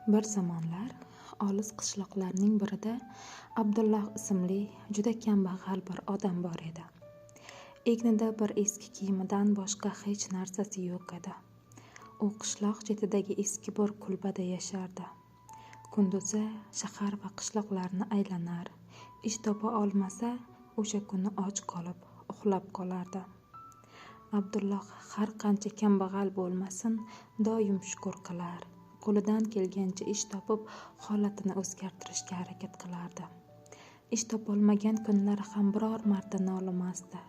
Bir zamonlar olis qishloqlarning birida Abdulloh ismli juda kambag'al bir odam bor edi. Egnida bir eski kiyimidan boshqa hech narsasi yo'q edi. U qishloq chetidagi eski bir kulbada yashardi. Kunduzi shahar va qishloqlarni aylanar, ish topa olmasa o'sha kuni och qolib, uxlab qolardi. Abdulloh har qancha kambag'al bo'lmasin, doim shukr qilar, qo'lidan kelgancha ish topib, holatini o'zgartirishga harakat qilardi. Ish topolmagan kunlari ham biror marta nolimasdi.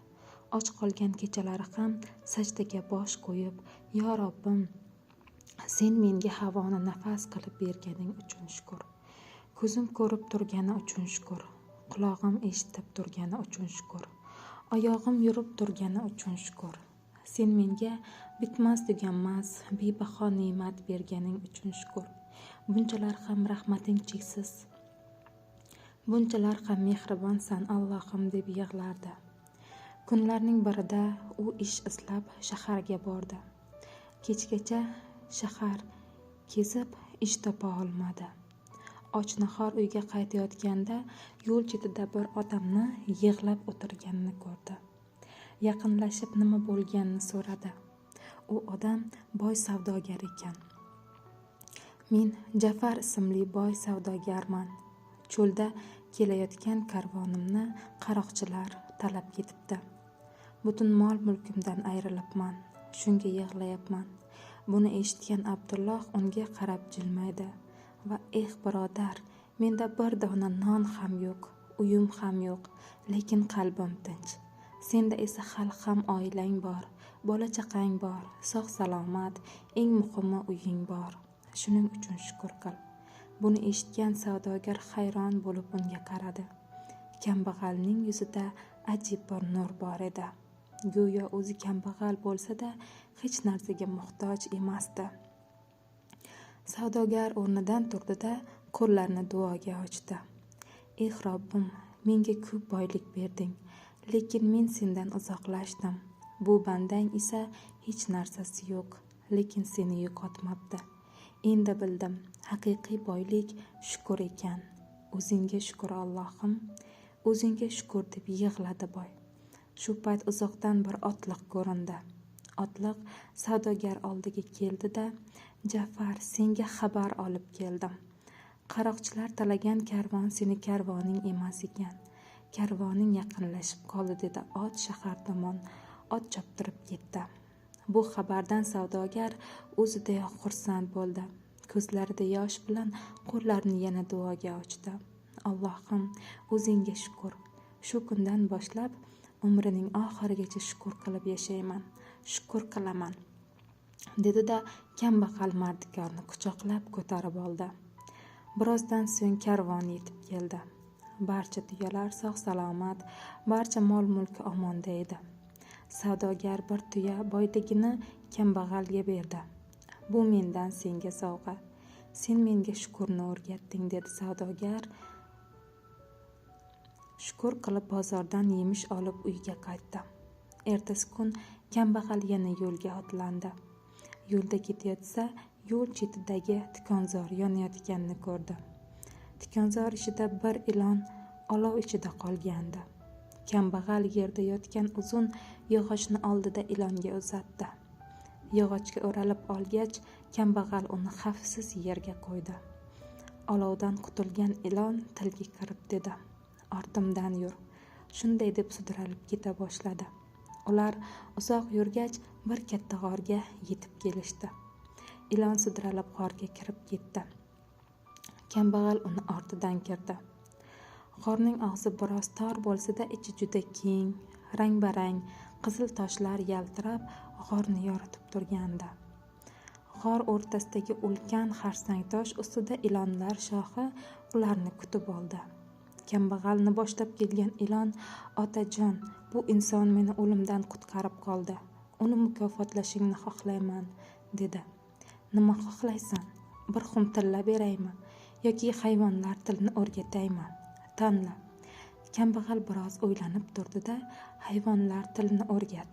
Och qolgan kechalari ham sajdaga bosh qo'yib, "Yo Robbim, sen menga havoni nafas qilib berganing uchun shukr. Ko'zim ko'rib turgani uchun shukr. Qulog'im eshitib turgani uchun shukr. Oyog'im yurib turgani uchun shukr. Sen menga bitmas tuganmas bebaho ne'mat berganing uchun shukr. Bunchalar ham rahmating cheksiz. Bunchalar ham mehribonsan Allohim" deb yig'lardi. Kunlarning birida u ish izlab shaharga bordi. Kechgacha shahar kezib ish topa olmadi. Och-nahor uyga qaytayotganda yo'l chetida bir odamni yig'lab o'tirganini ko'rdi. Yaqinlashib nima bo'lganini so'radi. U odam boy savdogar ekan. "Men Jafar ismli boy savdogarman. Cho'lda kelayotgan karvonimni qaroqchilar talab ketibdi. Butun mol-mulkimdan ayrilibman. Shunga yig'layapman." Buni eshitgan Abdulloh unga qarab jilmaydi va "Eh birodar, menda bir dona non ham yo'q, uyim ham yo'q, lekin qalbim tinch. Senda esa hali ham oilang bor, bola-chaqang bor, sog'-salomat, eng muhimi uying bor. Shuning uchun shukr qil." Buni eshitgan savdogar hayron bo'lib unga qaradi. Kambag'alning yuzida ajib bir nur bor edi. Go'yo o'zi kambag'al bo'lsa-da, hech narsaga muhtoj emasdi. Savdogar o'rnidan turdi-da, qo'llarini duoga ochdi. "Eh Robbim, menga ko'p boylik berding, lekin men sendan uzoqlashdim. Bu bandang esa hech narsasi yo'q, lekin seni yo'qotmabdi. Endi bildim, haqiqiy boylik shukr ekan. O'zingga shukr Allohim, o'zingga shukr" deb yig'ladi boy. Shu payt uzoqdan bir otliq ko'rindi. Otliq savdogar oldiga keldi-da, "Jafar, senga xabar olib keldim. Qaroqchilar talagan karvon seni karvoning emas ekan. Karvoning yaqinlashib qoldi" dedi. Ot shahar tomon ot choptirib ketdi. Bu xabardan savdogar o'zidayoq xursand bo'ldi. Ko'zlarida yosh bilan qo'llarini yana duoga ochdi. "Allohim, o'zingga shukr. Shu kundan boshlab umrining oxirigacha shukr qilib yashayman. Shukr qilaman" dedi-da, kambag'al mardikorni quchoqlab ko'tarib oldi. Birozdan so'ng karvon yetib keldi. Barcha tuyalar sog'-salomat, barcha mol-mulki omonda edi. Savdogar bir tuya boyligini kambag'alga berdi. "Bu mendan senga sovg'a. Sen menga shukurni o'rgatding" dedi savdogar. Shukr qilib bozordan yemish olib uyga qaytdi. Ertasi kun kambag'al yana yo'lga otlandi. Yo'lda ketayotsa, yo'l chetidagi tikonzor yonayotganini ko'rdi. Tikonzor ichida bir ilon olov ichida qolgandi. Kambag'al yerda yotgan uzun yog'ochni oldida ilonga uzatdi. Yog'ochga o'ralib olgach, kambag'al uni xavfsiz yerga qo'ydi. Olovdan qutulgan ilon tilga kirib dedi: "Ortimdan yur." Shunday deb sudralib keta boshladi. Ular uzoq yurgach, bir katta g'orga yetib kelishdi. Ilon sudralib g'orga kirib ketdi. Kambag'al uni ortidan kirdi. G'orning og'zi biroz tor bo'lsa-da, ichi juda keng, rang-barang qizil toshlar yaltirab g'orni yoritib turgandi. G'or o'rtasidagi ulkan xarsang tosh ustida ilonlar shoxi ularni kutib oldi. Kambag'alni boshlab kelgan ilon: "Otajon, bu inson meni o'limdan qutqarib qoldi. Uni mukofotlashingni xohlayman" dedi. "Nima xohlaysan? Bir xum tilla beraymi yoki hayvonlar tilini o'rgataymi? Tanla." Kambag'al biroz o'ylanib turdi-da, "Hayvonlar tilini o'rgat."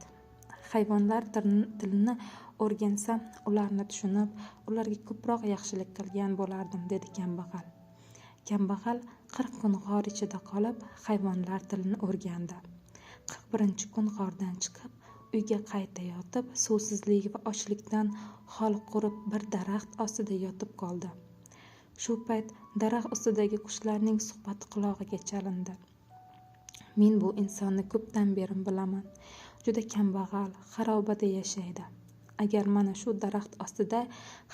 Hayvonlar tilini o'rgansam, ularni tushunib, ularga ko'proq yaxshilik qilgan bo'lardim, dedi kambag'al. Kambag'al 40 kun g'or ichida qolib, hayvonlar tilini o'rgandi. 41 kun g'ordan chiqib, uyga qayta yotib, suvsizlik va ochlikdan hol qurib bir daraxt ostida yotib qoldi. Shu payt daraxt ustidagi qushlarning suhbati qulog'iga chalindi. Men bu insonni ko'pdan beri bilaman. Juda kambag'al, xarobada yashaydi. Agar mana shu daraxt ostida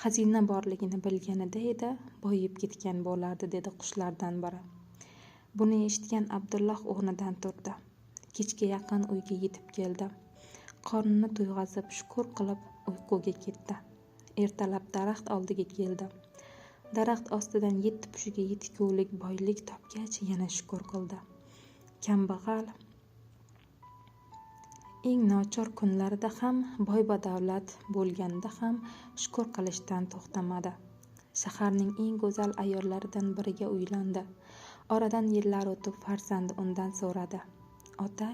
xazina borligini bilganida edi, boyib ketgan bo'lardi, dedi qushlardan biri. Buni eshitgan Abdulloh o'rnidan turdi. Kechga yaqin uyga yetib keldi. Qornini to'yg'azib, shukr qilib uyquga ketdi. Ertalab daraxt oldiga keldi. Daraxt ostidan 7 pushiga yetgulik boylik topgach, yana shukr qildi. Kambag'al eng nochor kunlarida ham, boy-badavlat bo'lganda ham shukr qilishdan to'xtamadi. Shaharning eng go'zal ayollaridan biriga uylandi. Oradan yillar o'tib farzandi undan so'radi. Ota,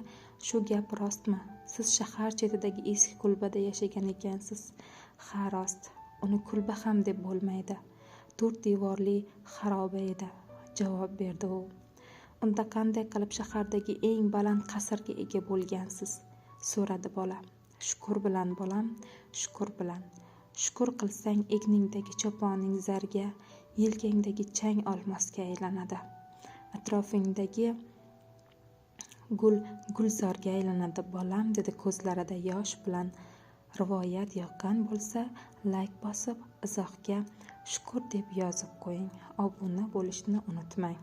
shu gap rostmi? Siz shahar chetidagi eski kulbada yashagan ekansiz. Ha, rost. Uni kulba ham deb bo'lmaydi. 4 devorli xaroba edi, javob berdi u. Unda qanday qilib shahardagi eng baland qasrga ega bo'lgansiz? So'radi bola. Shukr bilan bolam, shukr bilan. Shukr qilsang egningdagi choponing zarga, yelkangdagi chang olmosga aylanadi. Atrofingdagi gulzorga aylanadi bolam, dedi ko'zlarida yosh bilan. Rivoyat yoqqan bo'lsa, layk bosib, izohga shukr deb yozib qo'ying. Obuna bo'lishni unutmang.